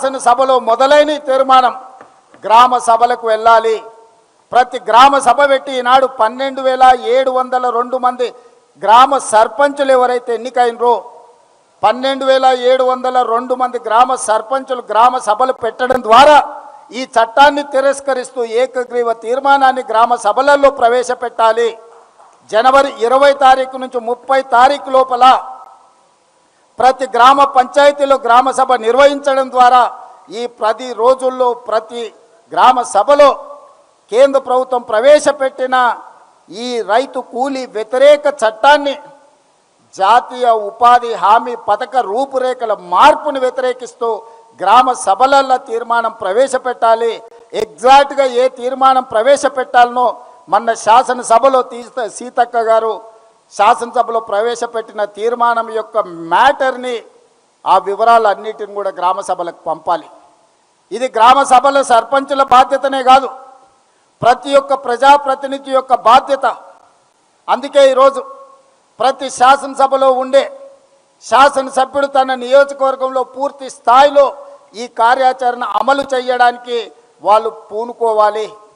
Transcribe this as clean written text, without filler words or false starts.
శాసనసభలో మొదలైన తీర్మానం గ్రామ సభలకు వెళ్ళాలి. ప్రతి గ్రామ సభ పెట్టి ఈనాడు 12,702 మంది గ్రామ సర్పంచులు ఎవరైతే ఎన్నికైనరో 12,702 మంది గ్రామ సర్పంచులు గ్రామ సభలు పెట్టడం ద్వారా ఈ చట్టాన్ని తిరస్కరిస్తూ ఏకగ్రీవ తీర్మానాన్ని గ్రామ సభలలో ప్రవేశపెట్టాలి. జనవరి 20 తారీఖు నుంచి 30 తారీఖు లోపల ప్రతి గ్రామ పంచాయతీలో గ్రామ సభ నిర్వహించడం ద్వారా ఈ 10 రోజుల్లో ప్రతి గ్రామ సభలో కేంద్ర ప్రభుత్వం ప్రవేశపెట్టిన ఈ రైతు కూలీ వ్యతిరేక చట్టాన్ని జాతీయ ఉపాధి హామీ పథక రూపురేఖల మార్పును వ్యతిరేకిస్తూ గ్రామ సభలలో తీర్మానం ప్రవేశపెట్టాలి. ఎగ్జాక్ట్గా ఏ తీర్మానం ప్రవేశపెట్టాలనో మొన్న శాసనసభలో సీతక్క గారు శాసనసభలో ప్రవేశపెట్టిన తీర్మానం యొక్క మ్యాటర్ని ఆ వివరాలన్నిటిని కూడా గ్రామ సభలకు పంపాలి. ఇది గ్రామ సభల సర్పంచుల బాధ్యతనే కాదు, ప్రతి ఒక్క ప్రజాప్రతినిధి యొక్క బాధ్యత. అందుకే ఈరోజు ప్రతి శాసనసభలో ఉండే శాసనసభ్యుడు తన నియోజకవర్గంలో పూర్తి స్థాయిలో ఈ కార్యాచరణ అమలు చేయడానికి వాళ్ళు పూనుకోవాలి.